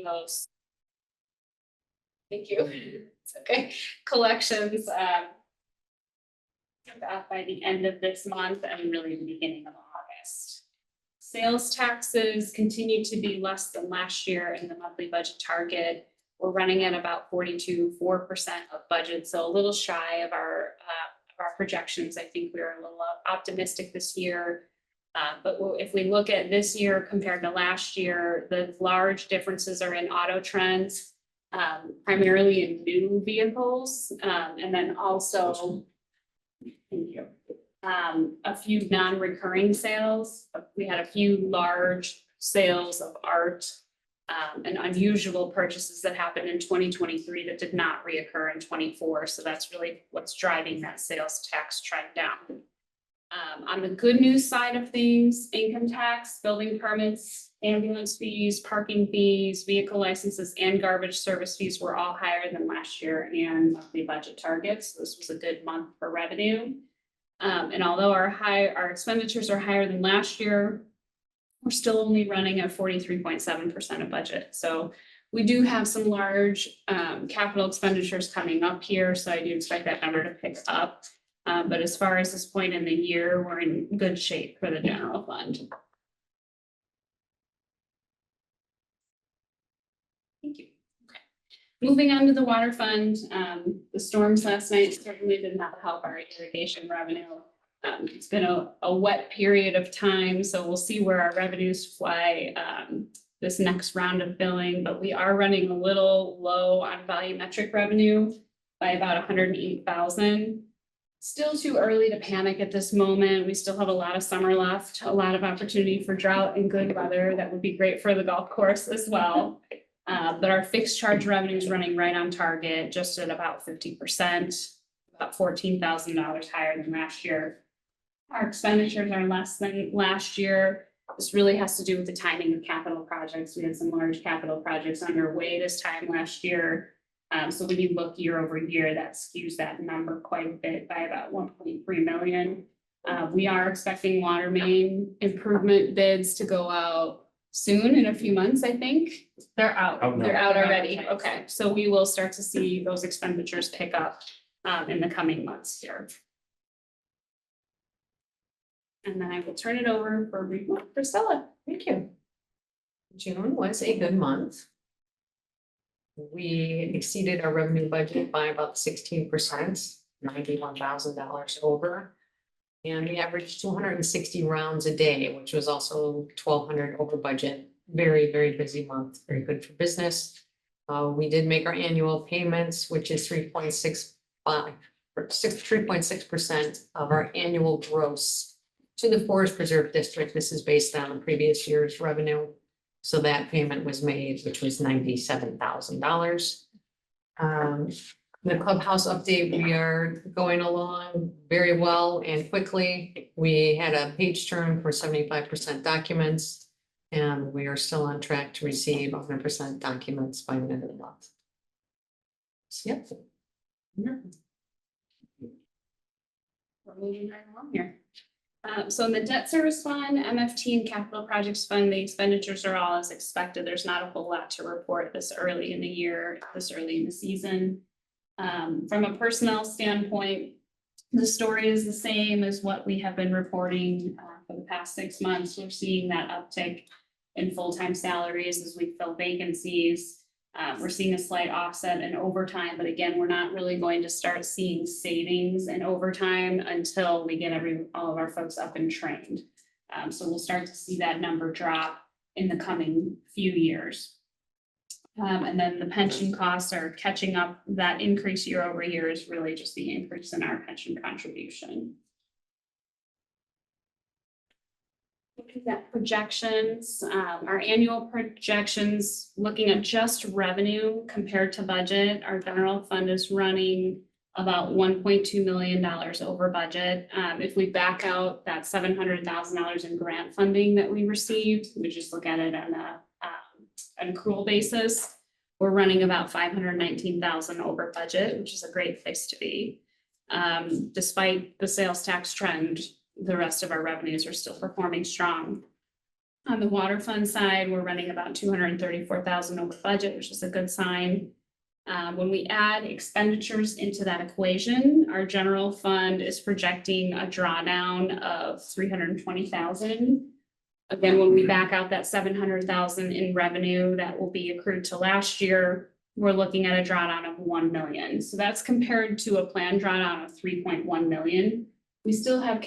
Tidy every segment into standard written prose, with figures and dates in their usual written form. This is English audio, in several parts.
those. Thank you. It's okay. Collections by the end of this month and really the beginning of August. Sales taxes continue to be less than last year in the monthly budget target. We're running at about 42.4% of budget, so a little shy of our projections. I think we were a little optimistic this year. But if we look at this year compared to last year, the large differences are in auto trends, primarily in new vehicles, and then also, thank you, a few non-recurring sales. We had a few large sales of art and unusual purchases that happened in 2023 that did not reoccur in 24. So that's really what's driving that sales tax trend down. On the good news side of things, income tax, building permits, ambulance fees, parking fees, vehicle licenses, and garbage service fees were all higher than last year and monthly budget targets. This was a good month for revenue. And although our expenditures are higher than last year, we're still only running at 43.7% of budget. So we do have some large capital expenditures coming up here. So I do expect that number to pick up. But as far as this point in the year, we're in good shape for the general fund. Thank you. Okay. Moving on to the water fund, the storms last night certainly did not help our irrigation revenue. It's been a wet period of time, so we'll see where our revenues fly this next round of billing, but we are running a little low on volumetric revenue by about 108,000. Still too early to panic at this moment. We still have a lot of summer left, a lot of opportunity for drought and good weather. That would be great for the golf course as well. But our fixed charge revenue is running right on target, just at about 50%, about $14,000 higher than last year. Our expenditures are less than last year. This really has to do with the timing of capital projects. We had some large capital projects underway this time last year. So when you look year over year, that skews that number quite a bit by about 1.3 million. We are expecting water main improvement bids to go out soon, in a few months, I think. They're out. They're out already. Okay, so we will start to see those expenditures pick up in the coming months here. And then I will turn it over for Priscilla. Thank you. June was a good month. We exceeded our revenue budget by about 16%, $91,000 over. And we averaged 260 rounds a day, which was also 1,200 over budget. Very, very busy month, very good for business. We did make our annual payments, which is 3.6% of our annual gross to the Forest Preserve District. This is based on the previous year's revenue. So that payment was made, which was $97,000. The clubhouse update, we are going along very well and quickly. We had a page turn for 75% documents, and we are still on track to receive 100% documents by the end of the month. Yep. We're moving right along here. So in the debt service fund, MFT and capital projects fund, the expenditures are all as expected. There's not a whole lot to report this early in the year, this early in the season. From a personnel standpoint, the story is the same as what we have been reporting for the past 6 months. We're seeing that uptick in full-time salaries as we fill vacancies. We're seeing a slight offset in overtime, but again, we're not really going to start seeing savings in overtime until we get all of our folks up and trained. So we'll start to see that number drop in the coming few years. And then the pension costs are catching up. That increase year over year is really just the increase in our pension contribution. Looking at projections, our annual projections, looking at just revenue compared to budget, our general fund is running about $1.2 million over budget. If we back out that $700,000 in grant funding that we received, we just look at it on an accrual basis, we're running about $519,000 over budget, which is a great place to be. Despite the sales tax trend, the rest of our revenues are still performing strong. On the water fund side, we're running about 234,000 over budget, which is a good sign. When we add expenditures into that equation, our general fund is projecting a drawdown of 320,000. Again, when we back out that 700,000 in revenue that will be accrued to last year, we're looking at a drawdown of 1 million. So that's compared to a planned drawdown of 3.1 million. We still have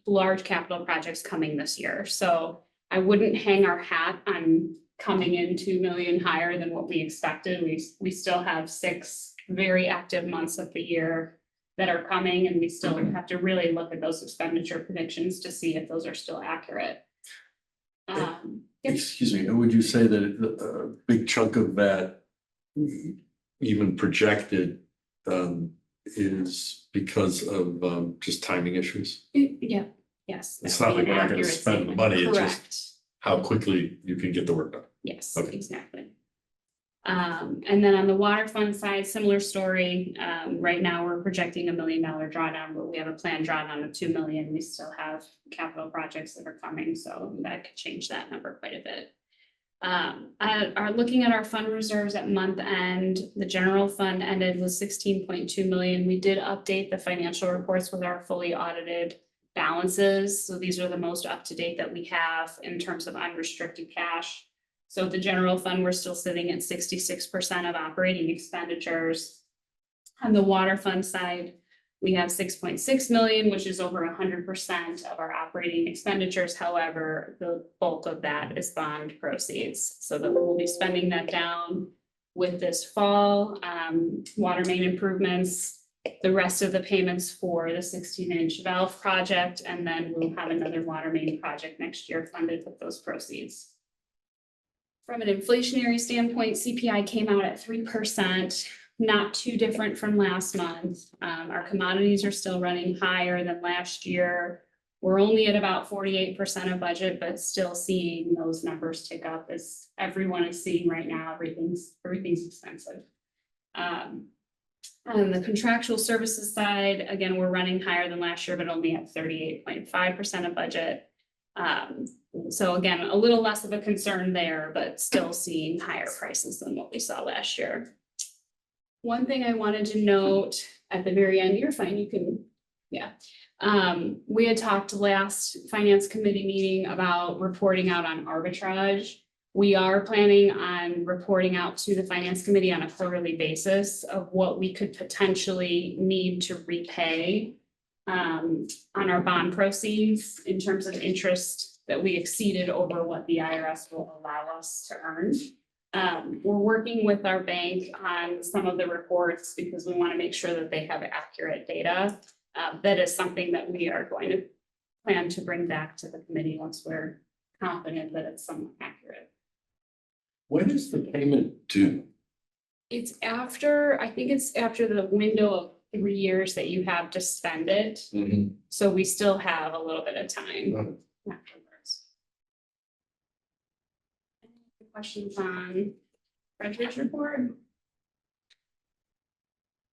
large capital projects coming this year. So I wouldn't hang our hat on coming in 2 million higher than what we expected. We still have 6 very active months of the year that are coming, and we still have to really look at those expenditure predictions to see if those are still accurate. Yep. Excuse me, would you say that a big chunk of that, even projected, is because of just timing issues? Yeah, yes. It's that not would like be we're an not gonna accurate spend the statement. money, it's just Correct. how quickly you can get the work done. Yes, Okay. exactly. And then on the water fund side, similar story. Right now, we're projecting $1 million drawdown, but we have a planned drawdown of 2 million. We still have capital projects that are coming, so that could change that number quite a bit. Are looking at our fund reserves at month end, the general fund ended with 16.2 million. We did update the financial reports with our fully audited balances. So these are the most up to date that we have in terms of unrestricted cash. So the general fund, we're still sitting at 66% of operating expenditures. On the water fund side, we have 6.6 million, which is over 100% of our operating expenditures. However, the bulk of that is bond proceeds. So that we'll be spending that down with this fall, water main improvements, the rest of the payments for the 16-inch valve project, and then we'll have another water main project next year funded with those proceeds. From an inflationary standpoint, CPI came out at 3%, not too different from last month. Our commodities are still running higher than last year. We're only at about 48% of budget, but still seeing those numbers tick up as everyone is seeing right now. Everything's expensive. On the contractual services side, again, we're running higher than last year, but only at 38.5% of budget. So again, a little less of a concern there, but still seeing higher prices than what we saw last year. One thing I wanted to note at the very end, you're fine, you can, yeah. We had talked last finance committee meeting about reporting out on arbitrage. We are planning on reporting out to the finance committee on a quarterly basis of what we could potentially need to repay on our bond proceeds in terms of interest that we exceeded over what the IRS will allow us to earn. We're working with our bank on some of the reports because we want to make sure that they have accurate data. That is something that we are going to plan to bring back to the committee once we're confident that it's somewhat accurate. When is the payment due? It's after, I think it's after the window of 3 years that you have to spend it. Mhm. So we still have a little bit of time Okay. afterwards. Any questions on treasurer's report?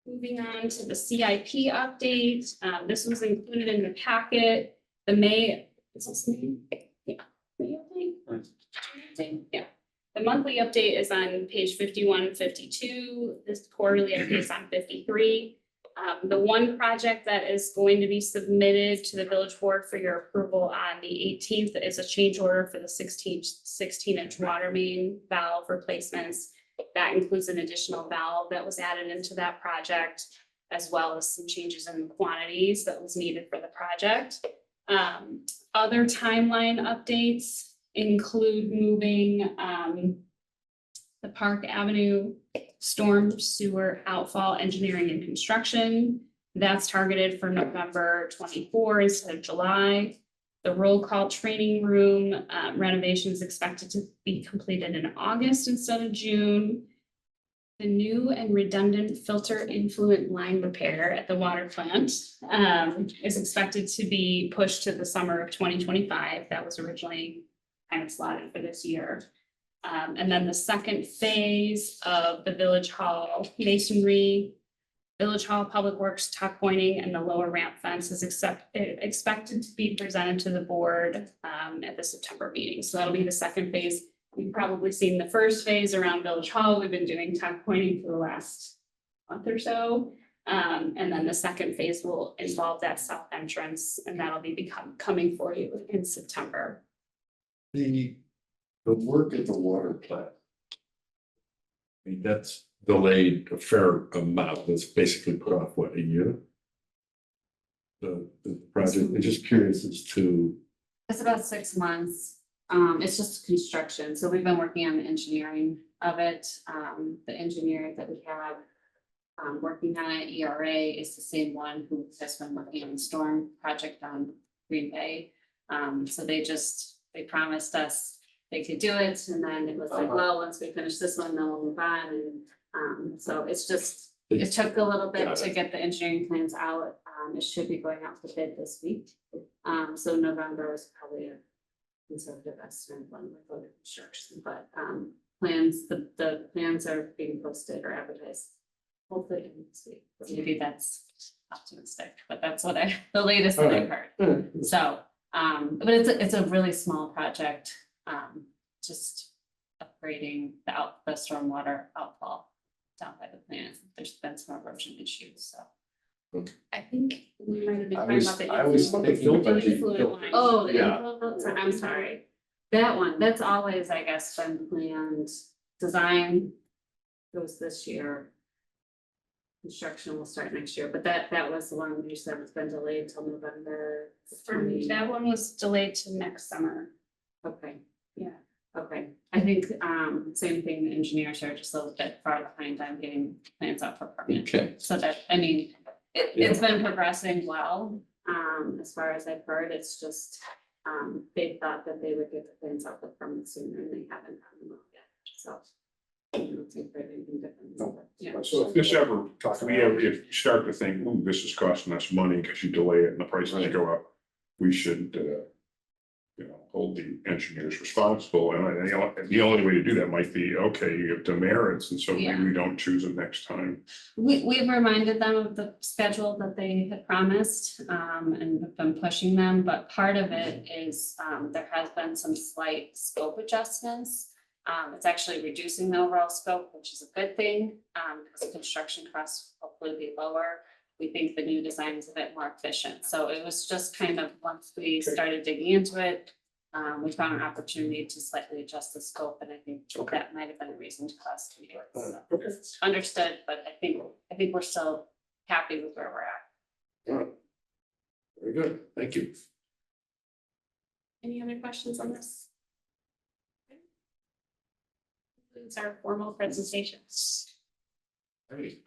Moving on to the CIP update. This was included in the packet. The May, is this May? Yeah. May update? Yeah. The monthly update is on page 51, 52. This quarterly update is on 53. The one project that is going to be submitted to the village board for your approval on the 18th is a change order for the 16-inch water main valve replacements. That includes an additional valve that was added into that project, as well as some changes in quantities that was needed for the project. Other timeline updates include moving the Park Avenue storm sewer outfall engineering and construction. That's targeted for November 24 instead of July. The roll call training room renovation is expected to be completed in August instead of June. The new and redundant filter influent line repair at the water plant is expected to be pushed to the summer of 2025. That was originally kind of slotted for this year. And then the second phase of the Village Hall masonry, Village Hall Public Works tuck pointing and the lower ramp fence is expected to be presented to the board at the September meeting. So that'll be the second phase. You've probably seen the first phase around Village Hall. We've been doing tuck pointing for the last month or so. And then the second phase will involve that south entrance, and that'll be coming for you in September. The work at the water plant. I mean, that's delayed a fair amount. It's basically put off, what, a year? The project, I'm just curious as to, It's about 6 months. It's just construction. So we've been working on the engineering of it. The engineer that we have working on it, ERA, is the same one who has been working on the storm project on Green Bay. So they promised us they could do it, and then it was like, well, once we finish this one, then we'll move on. And so it's just, it took a little bit to get the engineering plans out. It should be going out to bid this week. So November is probably a conservative estimate when we go to construction, but the plans are being posted or advertised. Hopefully this week. Maybe that's optimistic, but that's what the latest that I've heard. So, but it's a really small project, just upgrading the stormwater outfall down by the plant. There's been some erosion issues, so. I think we might have been talking about the. I was thinking about the influent line. filters. Oh, the Yeah. influent filter, I'm sorry. That one, that's always, I guess, been planned, design goes this year. Construction will start next year, but that was the one you said it's been delayed till November. That one was delayed to next summer. Okay, yeah, okay. I think, same thing, the engineers are just a little bit far behind on getting plans out for permit. okay, So that, I mean, it's been progressing well, as far as I've heard, it's just, they thought that they would get the plans out for permit sooner and they haven't gotten them out yet, so. I don't think there's anything different, but, yeah. So if this ever, if you start to think, ooh, this is costing us money because you delay it and the prices go up, we should, hold the engineers responsible. And the only way to do that might be, okay, you have demerits, and so maybe we don't choose them next time. We've reminded them of the schedule that they had promised, and have been pushing them, but part of it is, there has been some slight scope adjustments. It's actually reducing the overall scope, which is a good thing, because construction costs will hopefully be lower. We think the new design is a bit more efficient. So it was just kind of, once we started digging into it, we found an opportunity to slightly adjust the scope, and I think that might have been a reason to cost more. So it's understood, but I think we're still happy with where we're at. all right. Very good, thank you. Any other questions on this? Concludes our formal presentations. Hey.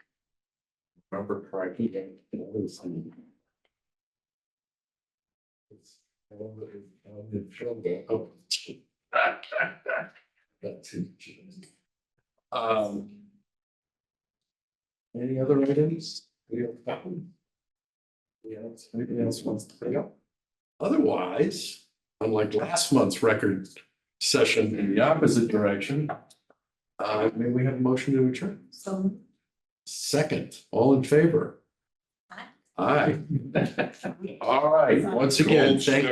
Remember correctly. Any other items? We have found? Yeah, anything else wants to bring up? Otherwise, unlike last month's record session in the opposite direction, may we have a motion to adjourn? So. Second, all in favor? Aye. Aye. All right, once again, thank you.